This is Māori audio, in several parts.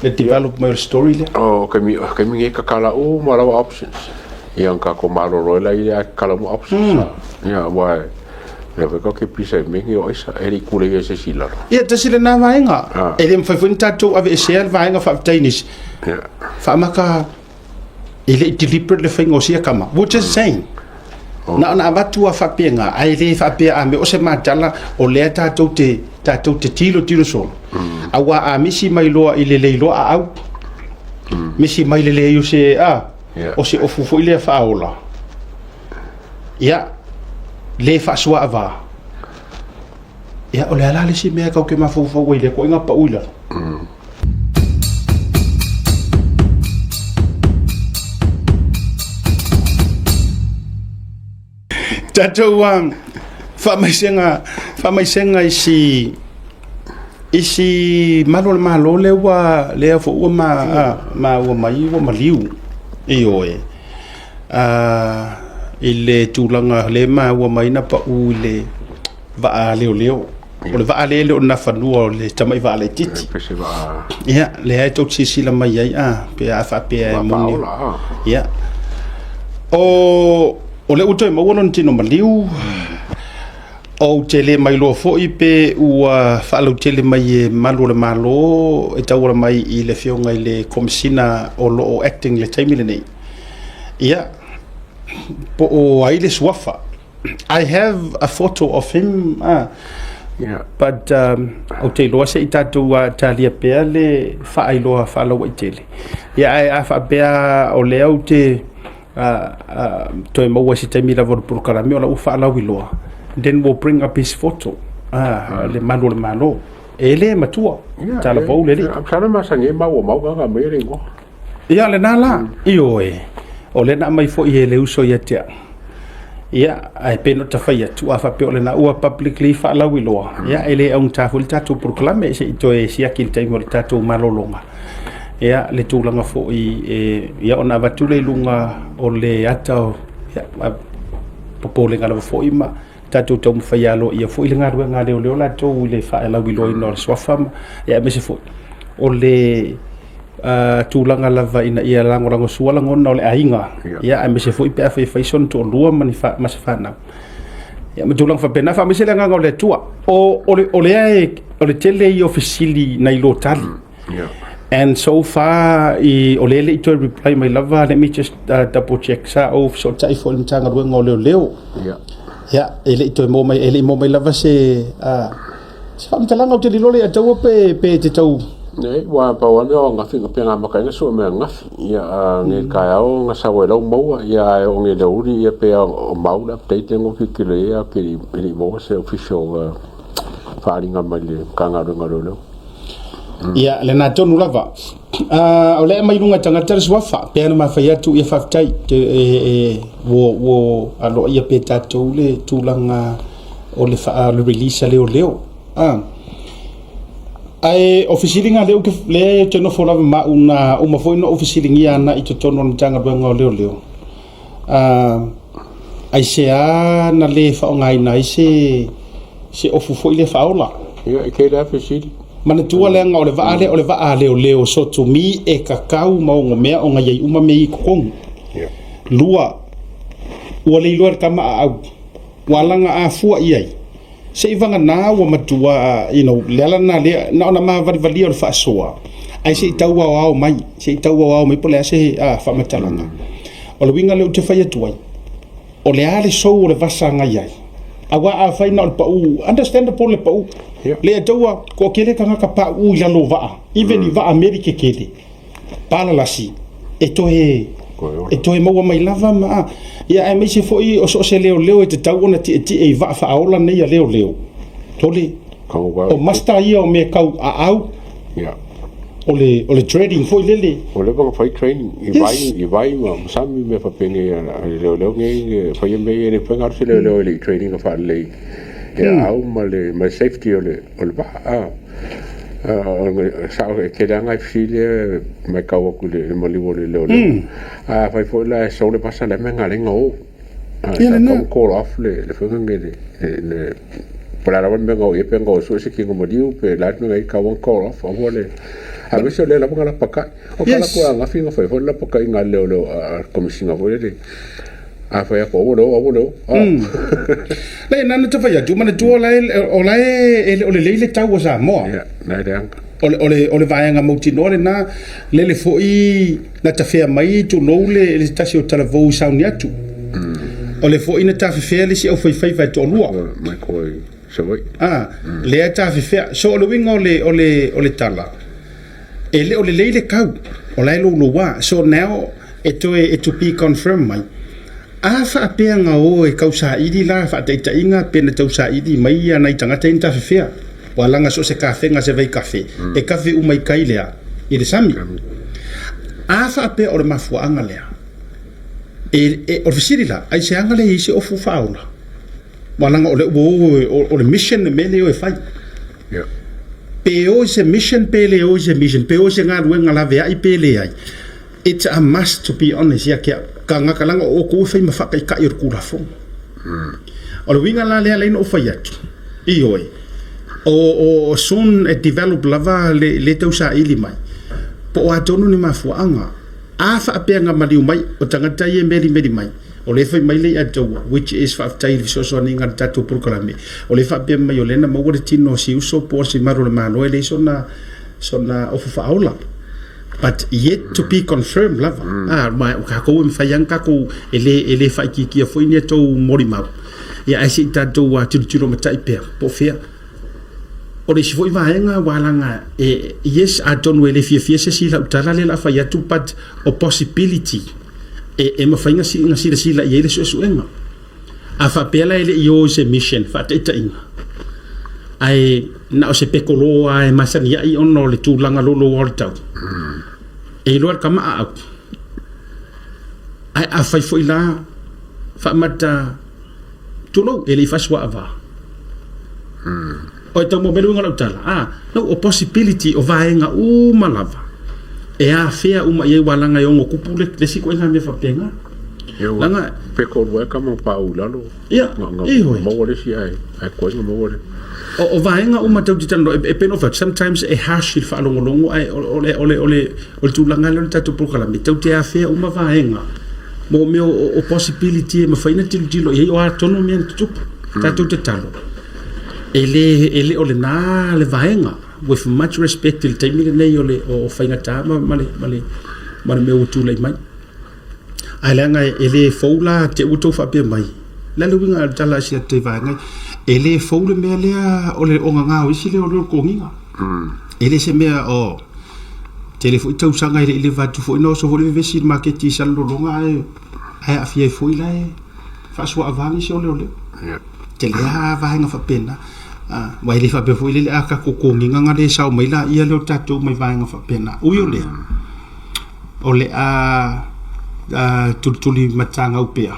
le develop my story le kami nge kakala malawa options yang ka ko malo la ia kala mo options ya wa le ko ke pisa mengi o isa eri kule ye se sila ia tasile na vainga ele mfafunta to ave sel vainga fa tainis fa maka ele deliberate le fingo sia kama which is saying na watu fa penga ai le fa pe a me o se matala o le ta to te tilo so awa a misi mai loa ile le loa au misi mai le yo se o se o fufu ile fa ola ya le fa swa ava ya o le ala le si me ka ke mafufu ile ko nga pa ula tato wang fa mai senga isi malo le wa le fo ma liu io ile tulanga le ma wa mai na pa u le va leo o le va le na fa no le tamai va le titi ya le ai to si la mai ai pe a fa pe mo ya o le uto mo wono tino maliu o tele mai lo fo ipe ua falo tele mai malo e tawala mai I le fionga I le komisina o lo acting le taimile nei ia po o ai le swafa I have a photo of him but o te loa se itatu talia pea le whaailoa whaalawa I tele ia ai a whaapea o le au te toi maua si taimila voru purukarami o la ufa alawi loa then we'll bring up his photo le malo ele matua tala vau le sana masange mau ga mere ngo ia le nala io o le na mai fo I le uso ia te ia ai peno ta faia tu afa pe o le na ua publicly fa alawi loa ia ele un taful tatu proclame se to e sia kil taimo le tatu malolonga ia le tulanga fo ia ona vatule lunga o le ata popole ngala fo ima tatu tom fayalo ia fo ile ngaru ngale o le la to ile fa la wilo no swafam ia me se fo o le tulanga lava ina ia lango suala ngona o le ainga ia me se fo pe fa faison to lua mani fa masfana ia me tulang fa pena fa me se nga o le tua o le tele I officially na ilo tali and so far I o le to reply my lava let me just double check sa of so tai fo ntanga ngo leo ya ele to mo mai lava se sa mtalanga o te lilole a tau pe te tau nei wa pa wa no nga finga pena maka nga so me nga ya nge ka o nga sa wa lo mo ya o nge do ri ya pe o mau update ngo ki kile ya ki ri mo se official faringa mai le ka nga lo ya le na tonu lava o le mai lunga tanga tar swafa pe na ma fa ya tu ya fa tai wo alo ia pe tatu le tulanga o le fa le release leo ai officially nga leo ke le teno fo lava ma uma foi no officially ngia na I to tono tanga benga leo ai se na le fa ngai nai se ofu foi le fa ola ia ke da officially mana tua le nga o le va leo so to mi e kakau ma ngo mea o ngai uma mei kong lua o le lua kama au walanga a fua iai se ivanga na wa matua lela na ona ma vali o fa soa ai se tau wa mai pole se fa matalanga o le winga le te fai tuai o le ale so o le vasanga iai awa a fai na pa u understandable le pa u le taua ko kele kanga ka pa u ya lo va even I va america kele pala lasi e to mo mai lava ma ia ai me se foi o so se leo e te tau na ti e va fa aula nei a leo tole o masta ia o me kau a au o le trading foi lele o le bang foi training I vai ma sami me fa penge leo nge foi me ne fa ngar se leo le training fa le ya au ma le safety o le ba sa ke danga file mai ka wa ku le mali wo le leo fai fo la so le pasa le menga le ngo call off le fa nge le Pala la me go e pengo so se kingo modiu pe la no ngai ka wan ko fa vole a me se le la panga paka o kala ko nga finga foi la paka nga le komisiona vole de a fa ya ko o lo le nana te fa ya tu mana tu o le tau sa mo na de ole vaenga mautinore na le foi na tafea mai tu no le tasi o talavou sauni atu ole foi na tafea le si au fai vai to lua mai koi soi le tafea so ole winga ole tala ele ole le kau ole lo wa so now it to be confirmed mai fa apea nga o e kausa idi la fa te inga pena tausa idi mai ana i tangata in tafea walanga so se kafe nga se vai kafe e kafe umai kailea i le sami fa pe o le mafuanga lea e o fisiri la ai se anga le isi o fu faula walanga o le mission le mele o e fai pe o se mission pe le o se mission pe o se nga ruenga la vea i pe le ai it's a must to be honest ya kia ka nga kalanga o ko fai mafaka i ka i rukura fo o le winga la lea leino o fai atu i oi o soon e develop lava le tau sa ili mai po o atonu ni mafuanga fa apenga mali mai o tangata ye meri mai o le fai mai le atu which is fa tai so ni ngar tatu programe o le fa pe mai o le na mo le tino si uso po si maro le malo le sona o fa aula but yet to be confirmed lava mai o ka ko mi fai anka ko ele fa ki foi ni to mori mau ya ai si tatu wa tiro matai pe po fea o le sifoi vaenga walanga yes I don't really fia se sila utala le la fai atu but o possibility e ma fainga sila i ele so enga a fa pela ele yo se mission fa te inga ai na o se pekolo ai masania i ono le tulanga lolo waltau e lo kama a ai a fai foi la fa mata tulo ele fa swa ava o te mo melu ngala utala no o possibility o vaenga malava e a fea ye walanga yo ngokupule le siko nga me fa penga langa peko wa kama pa ulalo mo wole si ai ko mo wole o vaenga tau ditano e peno fa sometimes e hash fa longo ai ole tu langa le tatu pokala me tau te a fea vaenga mo me o possibility me fa ina tilo ye o autonomy tu tatu te talo ele ole na le vaenga with much respect til te mire nei ole o fainga tama male me utu le mai alanga ele foula te utu fa pe mai la luinga tala sia te vaenga ele foula me le ole o nga o isi le o ko nginga ele se me o telefo tau sanga ele va tu fo no so vole vesi market ti sal longa ai afia foila fa so avangi se ole te le vaenga fa pena wai le fa be foi le aka ko nginga nga le sau mai la ia le tatu mai vaenga fa pena uyo le ole tutuli matanga upea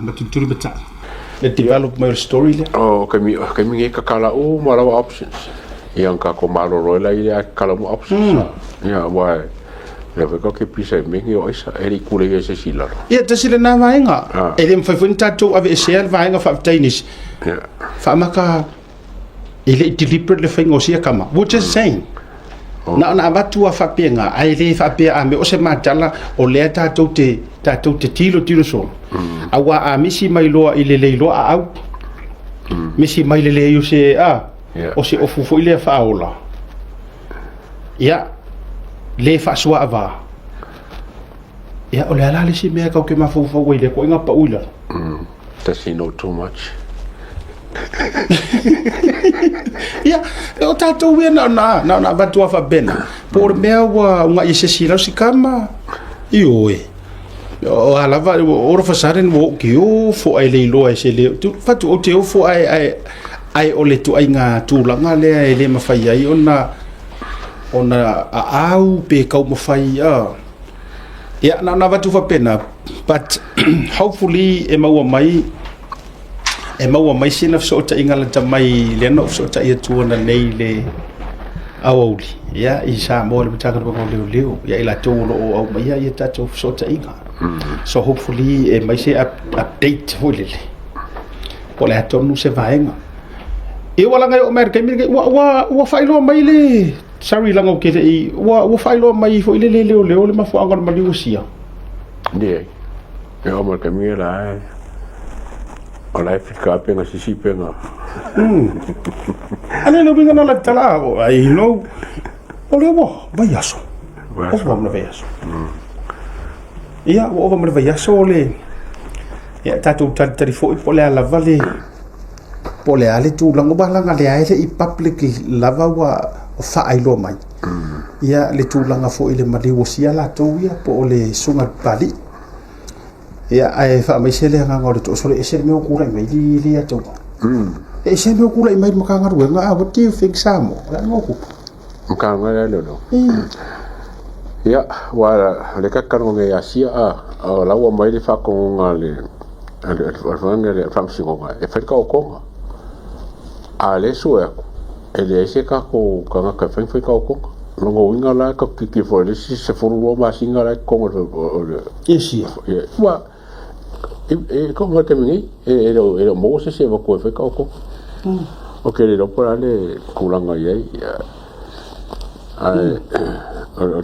matutuli mata le develop my story le kami ka kala mara options yang ka ko malo ro la ia kala mo options ya wai le ko ke pisa mingi o isa eri kule se sila ia tasile na vaenga ele mfa foi tatu ave sel vaenga fa tainis fa maka ele deliberately faingo sia kama which is saying na batu fa penga ai le fa pe a me o se matala o le tatu te tilo so awa a misi mai loa ile le loa au misi mai le yo se o se ofu ile fa ola ya le fa swa ava ya o le ala le si me ka ke mafu fo ile ko nga pa ula does he know too much ya o tato we na batu fa bena por mea wa nga ise sila si kama ioe o alava o fa saren wo ki o fo ai le lo ai se le tu fatu o te o fo ai o le tu ai nga tu la nga le mafai ai ona au pe ka mafai ya na batu fa pena but hopefully e maua mai sina so ta ingala ta mai le no so ta ia tu na nei le auli ya isa mo le taka ko leo ya ila to o mai ya ta to so ta inga so hopefully mai se update holele pole ato no se vaenga e wala ngai o America mi wa failo mai le sorry lango ke i wa failo mai fo ile le ma fo anga ma li usia ne e o America mi la ala fica apenas si pena ale no vinga na la tala ai no ole wa vai aso o va vai aso ia o va vai aso ole ia tatu tari fo po le ala vale po le ale tu lango balanga le ai i public lava wa fa ai lo mai ia le tu langa fo ile mali wo sia la to ia po le sunga bali ia ai fa mai sele nga ngore to sole ese me okura mai li ya to ese me okura mai makanga ruenga what do you think samo la ngoku makanga lo ia wala le kakano nge asia a la wa mai le fa ko ngale le fa singonga e fa ka ko ale suya ele ese ka ko kanga ka fa ka ko longo winga la ka ki fo le si se fo lo ma singa la ko esi wa ko va que mi era mo se va ko fa ko o que le por ale kulanga ye al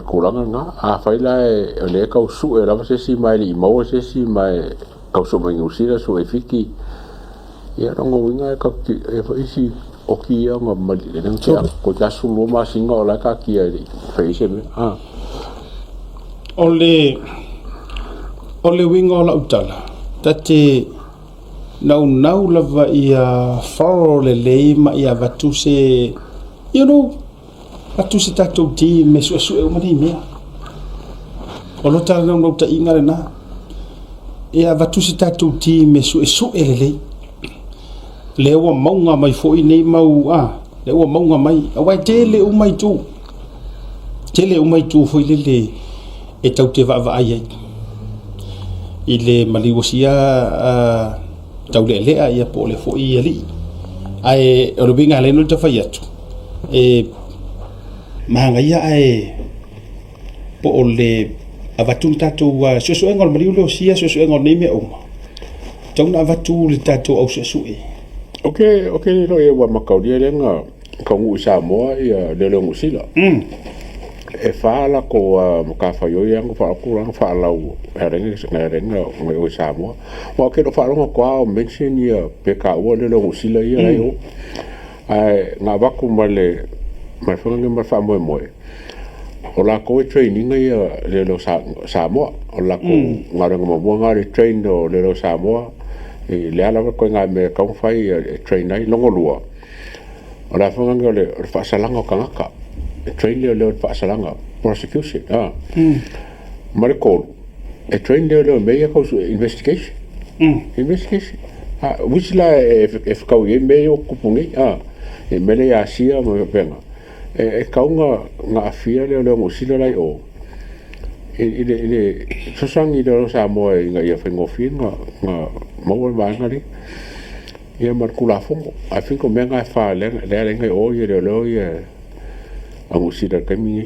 kulanga nga a fa la le ka su era se si mai li mo se si mai ka su mai usira su efiki ia longo winga ka e fa isi o ki nga mali le ntia ko ja su lo ma singa la ka ki ai fa isi me ole winga la utala tate nau lava ia faro le ma ia vatuse vatuse tatou ti me su e umani mea o lo tala nau ta inga le na ia vatuse tatou ti me su e le ua maunga mai foi nei mau le ua maunga mai awai tele umai tu foi le e tau te va ai ile maliwosia tau le ia po le foi ali ai o binga le no te fai atu e manga ia ai po le avatu tatu so engol maliwosia so engol nei me o tau na avatu le tatu au so okay no e wa makaudia le nga ka ngu sa mo ia le lo musila e fala ko ka fa yo yang fa ku lang fa lau renga o sa mo wa ke do fa lo ko mention ia pe ka o le lo musila ia yo ai nga ba ku male ma fa ngi ma fa mo o la ko training ia le lo sa mo o la ko nga mo nga le train do le lo sa mo e le ala ko nga me ka fai train ai longo lua o la fonga ngole fa salanga kanga train le fa salanga prosecution marco e train le me ya ko investigation investigation which la if ka ye me o kupungi e me le asia mo penga e ka nga afia le mo sila lai o ile sosangi do sa mo nga ia fa ngofin nga mo ba ngari ia markula fongo I think o menga fa le nga o ye lo ye a musida kami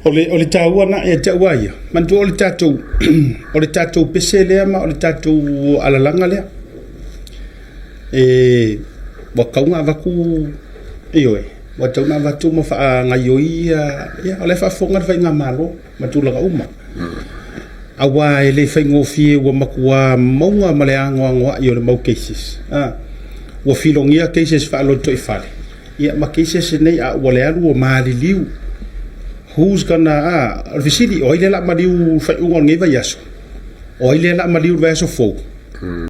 ole taua na e taua ia man tu ole tatou pese lea ma ole tatou alalanga lea e wa kaunga vaku iyo wa tauna vatu ma fa ngai ia ole fa fonga fa nga malo ma tu laga uma awa ele fa ngofie wa makua maunga maleanga yo le mau cases wa filongia cases fa lo to ifale ia ma cases nei a wale alu o mali liu who's gonna visiti o ile la maliu fa ungon ngai va yaso o ile la maliu va so fo